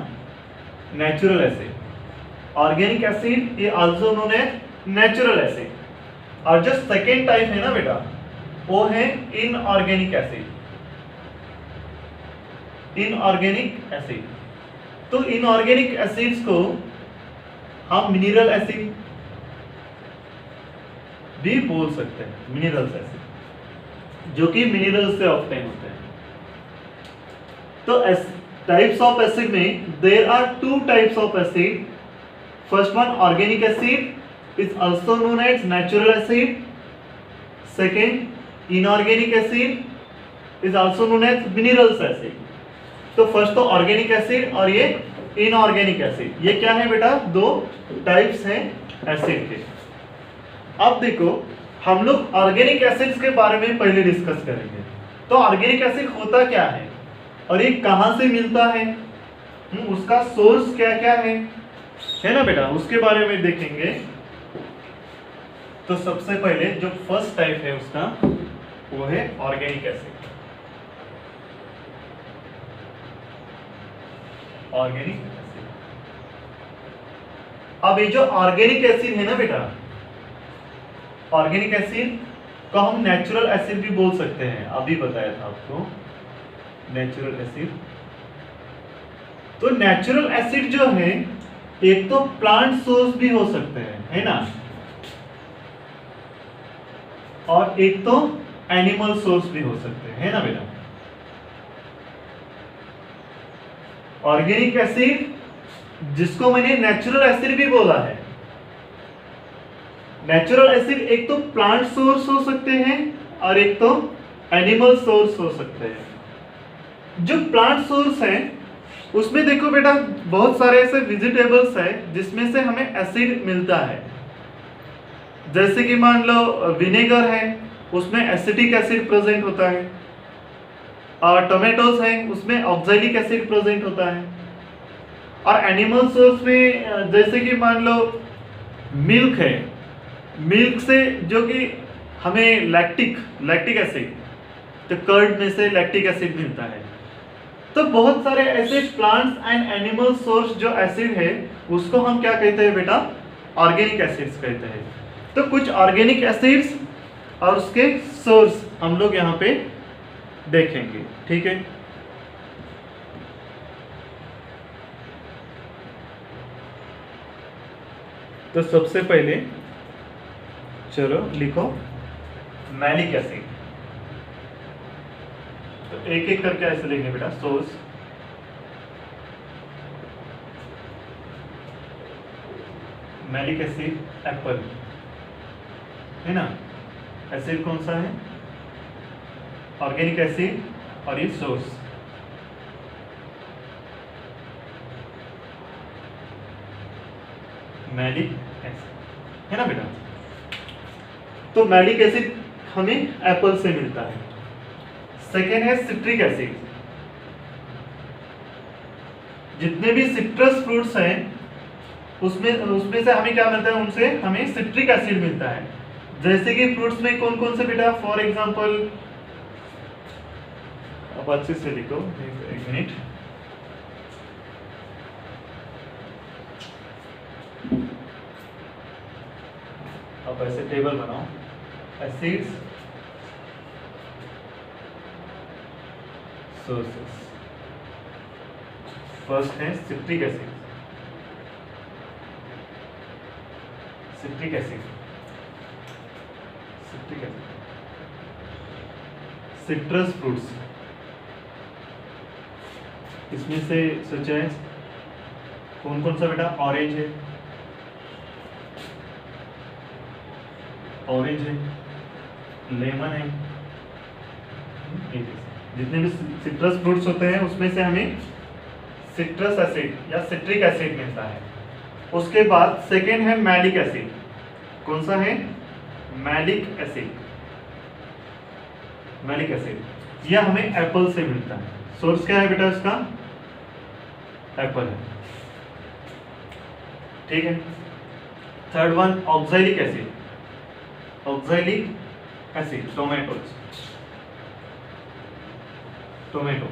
नेचुरल एसिड, ऑर्गेनिक एसिड ये also known as natural acid. और जो सेकेंड टाइप है ना बेटा, वो है इनऑर्गेनिक एसिड। इनऑर्गेनिक एसिड, तो इनऑर्गेनिक एसिड्स को हम मिनरल एसिड भी बोल सकते हैं। मिनरल्स एसिड जो कि मिनरल से ऑब्टेन होते हैं। तो टाइप्स ऑफ एसिड में there are 2 types of acid. First one organic acid is also known as natural acid. Second inorganic acid is also known as minerals acid. तो first तो organic acid और ये inorganic acid, ये क्या है बेटा? 2 types हैं एसिड के। अब देखो हम लोग ऑर्गेनिक एसिड्स के बारे में पहले डिस्कस करेंगे। तो ऑर्गेनिक एसिड होता क्या है और ये कहां से मिलता है, उसका सोर्स क्या क्या है ना बेटा, उसके बारे में देखेंगे। तो सबसे पहले जो फर्स्ट टाइप है उसका वो है ऑर्गेनिक एसिड। ऑर्गेनिक एसिड, अब ये जो ऑर्गेनिक एसिड है ना बेटा, ऑर्गेनिक एसिड को हम नेचुरल एसिड भी बोल सकते हैं। अभी बताया था आपको नेचुरल एसिड। तो नेचुरल एसिड जो है एक तो प्लांट सोर्स भी हो सकते हैं, है ना, और एक तो एनिमल सोर्स भी हो सकते हैं, है ना बेटा। ऑर्गेनिक एसिड जिसको मैंने नेचुरल एसिड भी बोला है। नेचुरल एसिड एक तो प्लांट सोर्स हो सकते हैं और एक तो एनिमल सोर्स हो सकते हैं। जो प्लांट सोर्स है उसमें देखो बेटा बहुत सारे ऐसे वेजिटेबल्स है जिसमें से हमें एसिड मिलता है। जैसे कि मान लो विनेगर है, उसमें एसिटिक एसिड प्रेजेंट होता है, और टोमेटोज है उसमें ऑक्सैलिक एसिड प्रेजेंट होता है। और एनिमल सोर्स में जैसे कि मान लो मिल्क है, मिल्क से जो कि हमें लैक्टिक एसिड, तो कर्ड में से लैक्टिक एसिड मिलता है। तो बहुत सारे ऐसे प्लांट्स एंड एनिमल सोर्स जो एसिड है उसको हम क्या कहते हैं बेटा, ऑर्गेनिक एसिड्स कहते हैं। तो कुछ ऑर्गेनिक एसिड्स और उसके सोर्स हम लोग यहाँ पे देखेंगे, ठीक है। तो सबसे पहले चलो लिखो मैलिक एसिड। तो एक एक करके ऐसे लिखेंगे बेटा, सोर्स, मैलिक एसिड एप्पल है ना, एसिड कौन सा है, ऑर्गेनिक एसिड, और ये सोर्स मैलिक एसिड है ना बेटा। तो मैलिक एसिड हमें एप्पल से मिलता है। सेकेंड है सिट्रिक एसिड। जितने भी सिट्रस फ्रूट्स हैं उसमें से हमें क्या मिलता है, उनसे हमें सिट्रिक एसिड मिलता है। जैसे कि फ्रूट्स में कौन कौन से बेटा, फॉर एग्जांपल, अब अच्छे से लिखो, एक मिनट, अब ऐसे टेबल बनाओ, एसिड्स, सोर्सेस। फर्स्ट है citric acid, citric acid, citric acid, citrus fruits, इसमें से सोचा है कौन कौन सा बेटा, ऑरेंज है, ऑरेंज है, लेमन है। जितने भी सिट्रस फ्रूट्स होते हैं उसमें से हमें सिट्रस एसिड या सिट्रिक एसिड मिलता है। उसके बाद सेकेंड है मैलिक एसिड। कौन सा है, मैलिक एसिड, मैलिक एसिड, यह हमें एप्पल से मिलता है। सोर्स क्या है बेटा इसका, एप्पल है, ठीक है। Third one oxalic acid, oxalic acid, tomato.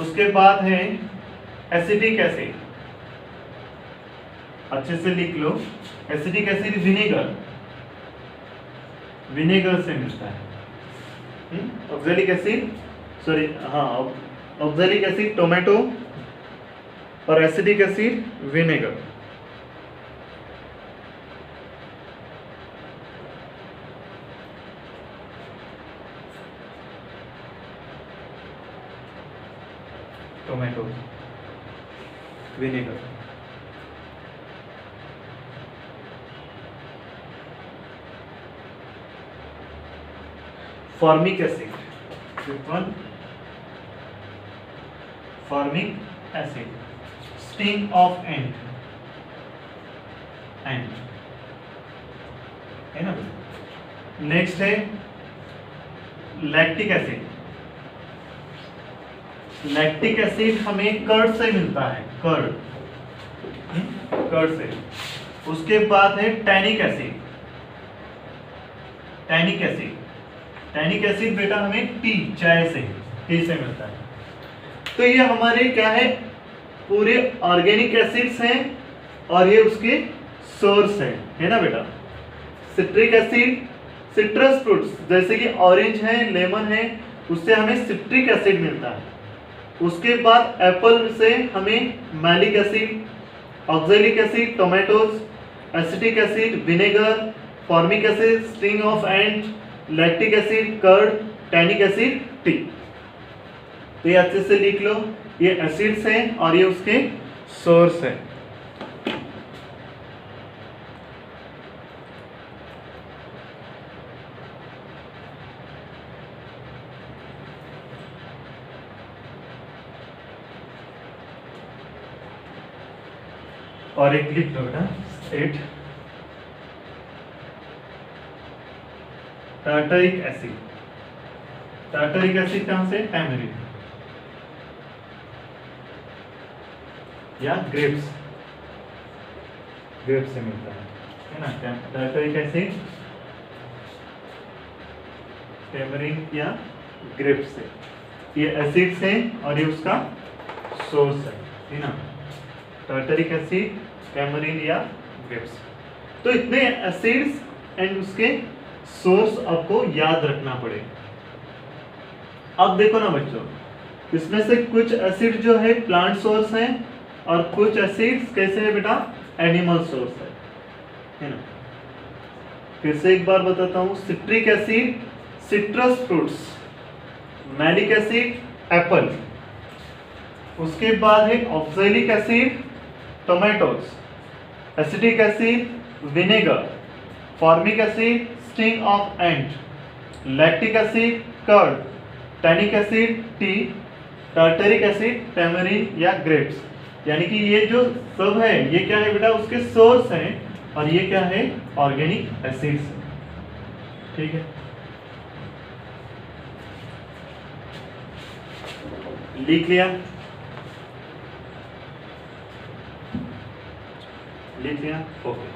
उसके बाद है एसिटिक एसिड, अच्छे से लिख लो, एसिटिक एसिड विनेगर से मिलता है। ऑक्सैलिक एसिड, सॉरी हाँ, ऑक्सैलिक एसिड टोमेटो और acetic acid vinegar. Tomato vinegar. Formic acid, fifth one formic acid, sting of ant है ना। नेक्स्ट है लैक्टिक एसिड। लैक्टिक एसिड हमें कर्ड से मिलता है, कर्ड से। उसके बाद है टैनिक एसिड, टैनिक एसिड बेटा हमें चाय से मिलता है। तो ये हमारे क्या है, पूरे ऑर्गेनिक एसिड्स हैं और ये उसके सोर्स है ना बेटा। सिट्रिक एसिड, सिट्रस फ्रूट्स जैसे कि ऑरेंज है, लेमन है, उससे हमें सिट्रिक एसिड मिलता है। उसके बाद एप्पल से हमें malic acid, oxalic acid, tomatoes, acetic acid, vinegar, formic acid, sting of ant, lactic acid, curd, tannic acid, tea. तो ये अच्छे से लिख लो। ये एसिड्स हैं और ये उसके सोर्स है। और एक लिख लो बेटा 8 टार्टरिक एसिड। टार्टरिक एसिड कहां से? टैमरिन या ग्रेप्स से मिलता है ना। टार्टरिक एसिड टैमरिन या ग्रेप्स से, ये एसिड्स हैं और ये उसका सोर्स है ना। टार्टरिक एसिड, टैमरिन या ग्रेप्स। तो इतने एसिड्स एंड उसके सोर्स आपको याद रखना पड़े। अब देखो ना बच्चों, इसमें से कुछ एसिड जो है प्लांट सोर्स है और कुछ एसिड्स कैसे है बेटा? एनिमल सोर्स है ना। फिर से एक बार बताता हूं, citric acid citrus fruits, malic acid apple, उसके बाद है oxalic acid tomatoes, acetic acid vinegar, formic acid sting of ant, lactic acid curd, tannic acid tea, tartaric acid tamarind या ग्रेप्स। यानी कि ये जो सब है ये क्या है बेटा? उसके सोर्स हैं और ये क्या है? Organic acids. ठीक है, लिख लिया? लिख लिया? ओके।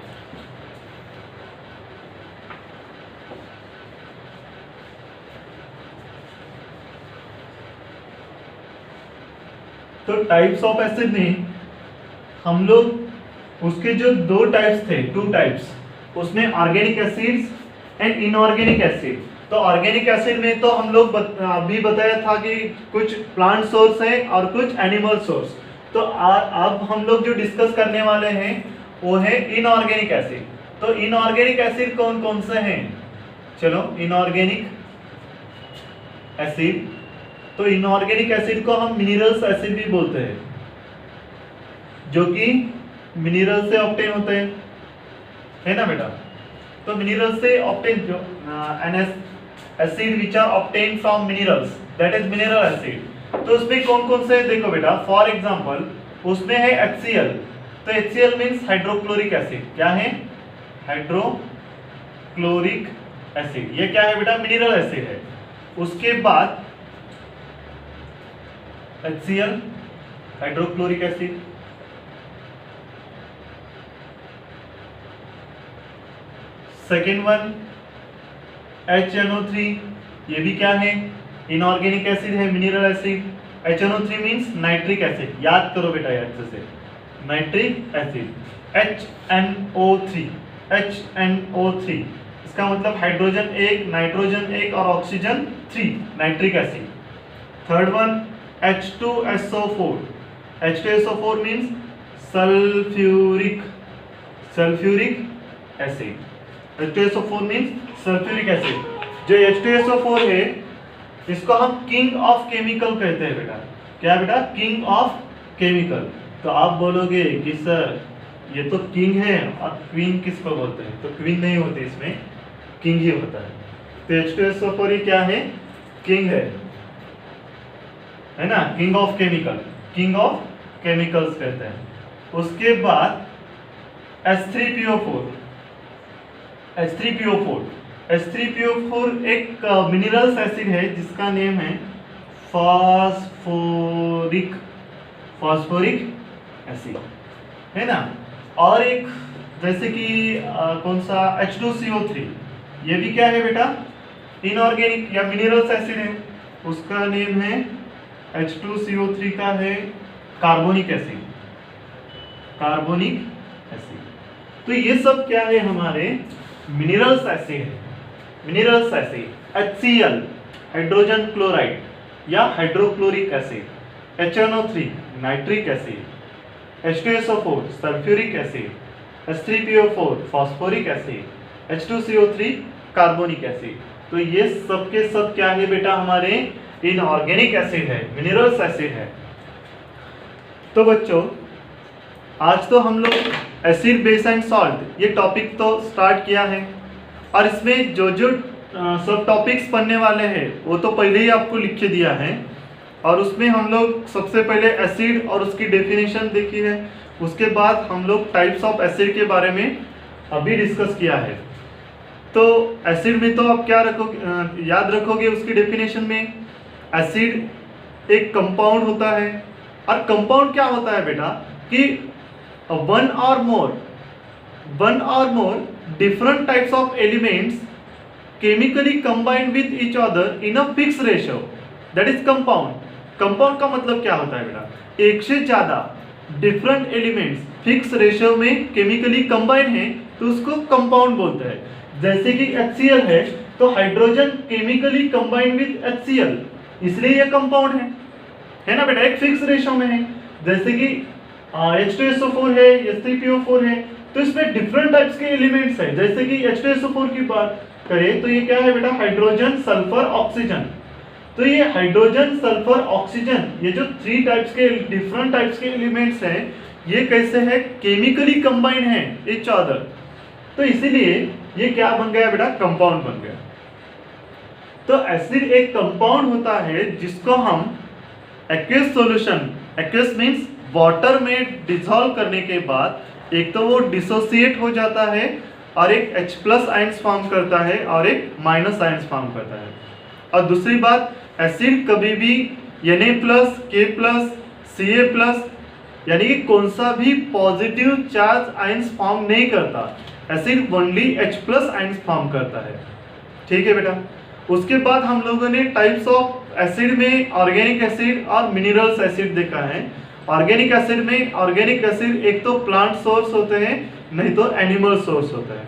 तो टाइप्स ऑफ एसिड में हम लोग उसके जो दो टाइप्स थे, टू टाइप्स, उसमें organic acids and inorganic acid. तो ऑर्गेनिक एसिड में तो हम लोग अभी बताया था कि कुछ प्लांट सोर्स है और कुछ एनिमल सोर्स। तो अब हम लोग जो डिस्कस करने वाले हैं वो है इनऑर्गेनिक एसिड। तो इनऑर्गेनिक एसिड कौन कौन से हैं? चलो, इनऑर्गेनिक एसिड, तो इनऑर्गेनिक एसिड को हम मिनरल्स एसिड भी बोलते हैं, जो कि मिनरल से ऑब्टेन होते हैं, है ना बेटा। तो मिनरल से ऑब्टेन जो acid which are obtain from minerals, that is mineral acid. तो उसमें कौन कौन से देखो बेटा, फॉर एग्जांपल उसमें है HCl। तो HCl मींस हाइड्रोक्लोरिक एसिड। क्या है? Hydrochloric acid. ये क्या है बेटा? मिनरल एसिड है। उसके बाद HCl hydrochloric acid, second one HNO3, ये भी क्या है? इनऑर्गेनिक एसिड है, mineral acid. HNO3 means nitric acid. याद करो बेटा याद से, नाइट्रिक एसिड। HNO3 इसका मतलब हाइड्रोजन एक, नाइट्रोजन एक और oxygen 3, nitric acid. Third one H2SO4। H2SO4 means sulphuric acid. H2SO4 means sulphuric acid. जो H2SO4 है इसको हम किंग ऑफ केमिकल कहते हैं बेटा। क्या बेटा? King of chemical. तो आप बोलोगे कि सर ये तो किंग है और क्वीन किसको बोलते हैं? तो क्वीन नहीं होती, इसमें किंग ही होता है। तो H2SO4 ही क्या है? किंग है ना, king of chemical, king of chemicals कहते हैं। उसके बाद H3PO4 एक मिनरल्स एसिड है जिसका नेम है फॉस्फोरिक एसिड, है ना। और एक जैसे कि कौन सा H2CO3, ये भी क्या है बेटा? इनऑर्गेनिक या मिनरल्स एसिड है। उसका नेम है H2CO3 का है कार्बोनिक एसिड। तो ये सब क्या है? हमारे मिनरल्स एसिड है। Minerals acid HCl hydrogen chloride या hydrochloric acid, HNO3 nitric acid, H2SO4 sulphuric acid, H3PO4 phosphoric acid, H2CO3 carbonic acid. तो ये सब के सब क्या है बेटा? हमारे इनऑर्गेनिक एसिड है, मिनरल्स एसिड है। तो बच्चों आज तो हम लोग एसिड बेस एंड सॉल्ट ये टॉपिक तो स्टार्ट किया है, और इसमें जो जो सब टॉपिक्स पढ़ने वाले हैं वो तो पहले ही आपको लिख के दिया है। और उसमें हम लोग सबसे पहले एसिड और उसकी डेफिनेशन देखी है, उसके बाद हम लोग टाइप्स ऑफ एसिड के बारे में अभी डिस्कस किया है। तो एसिड में तो आप क्या रखोगे, याद रखोगे उसकी डेफिनेशन में एसिड एक कंपाउंड होता है। और कंपाउंड क्या होता है बेटा कि वन और more different types of elements chemically combined with each other in a fix ratio, that is compound. Compound का मतलब क्या होता है बेटा, एक से ज्यादा डिफरेंट एलिमेंट्स फिक्स रेशियो में केमिकली कंबाइन है तो उसको कंपाउंड बोलते हैं। जैसे कि HCl है तो hydrogen chemically combined with HCl, इसलिए ये कंपाउंड है ना बेटा, एक फिक्स रेशियो में है। जैसे कि H2SO4 है, H3PO4 है, तो इसमें डिफरेंट टाइप्स के एलिमेंट्स है। जैसे कि H2SO4 की बात करें तो ये क्या है बेटा, हाइड्रोजन सल्फर ऑक्सीजन। तो ये हाइड्रोजन सल्फर ऑक्सीजन ये जो थ्री टाइप्स के डिफरेंट टाइप्स के एलिमेंट्स हैं, ये कैसे है, केमिकली कंबाइंड है ईच अदर, तो इसीलिए ये क्या बन गया बेटा, कंपाउंड बन गया। तो एसिड एक कंपाउंड होता है जिसको हम aqueous solution, aqueous means water में डिसॉल्व करने के बाद एक तो वो डिसोसिएट हो जाता है और एक H+ आयंस फॉर्म करता है और एक माइनस आयंस फॉर्म करता है। और दूसरी बात, एसिड कभी भी Na+, K+, Ca+ यानी कि कौन सा भी पॉजिटिव चार्ज आयंस फॉर्म नहीं करता, acid only H+ ions form करता है। ठीक है बेटा। उसके बाद हम लोगों ने टाइप्स ऑफ एसिड में ऑर्गेनिक एसिड और मिनरल्स एसिड देखा है। ऑर्गेनिक एसिड में ऑर्गेनिक एसिड एक तो प्लांट सोर्स होते हैं, नहीं तो एनिमल सोर्स होते हैं।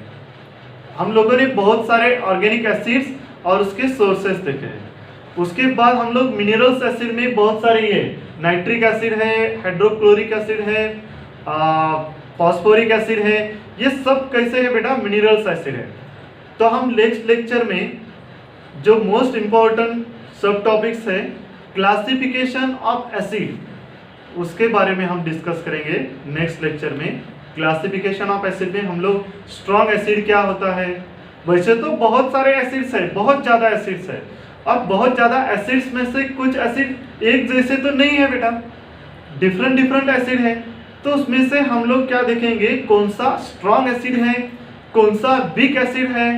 हम लोगों ने बहुत सारे ऑर्गेनिक एसिड्स और उसके सोर्सेस देखे हैं। उसके बाद हम लोग मिनरल्स एसिड में बहुत सारे ये नाइट्रिक एसिड है, हाइड्रोक्लोरिक एसिड है, फॉस्फोरिक एसिड है, ये सब कैसे है बेटा, मिनरल्स एसिड है। तो हम नेक्स्ट लेक्चर में जो मोस्ट इम्पोर्टेंट सब टॉपिक्स है क्लासिफिकेशन ऑफ एसिड, उसके बारे में हम डिस्कस करेंगे नेक्स्ट लेक्चर में। क्लासिफिकेशन ऑफ एसिड में हम लोग स्ट्रॉन्ग एसिड क्या होता है, वैसे तो बहुत सारे एसिड्स है, बहुत ज़्यादा एसिड्स है, और बहुत ज़्यादा एसिड्स में से कुछ एसिड एक जैसे तो नहीं है बेटा, डिफरेंट एसिड है। तो उसमें से हम लोग क्या देखेंगे, कौन सा स्ट्रॉन्ग एसिड है, कौन सा वीक एसिड है,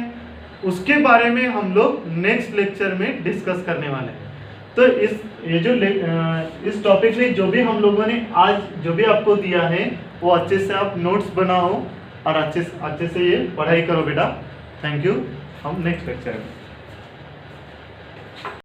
उसके बारे में हम लोग नेक्स्ट लेक्चर में डिस्कस करने वाले हैं। तो इस टॉपिक में जो भी हम लोगों ने आज जो भी आपको दिया है वो अच्छे से आप नोट्स बनाओ और अच्छे से ये पढ़ाई करो बेटा। Thank you. हम नेक्स्ट लेक्चर में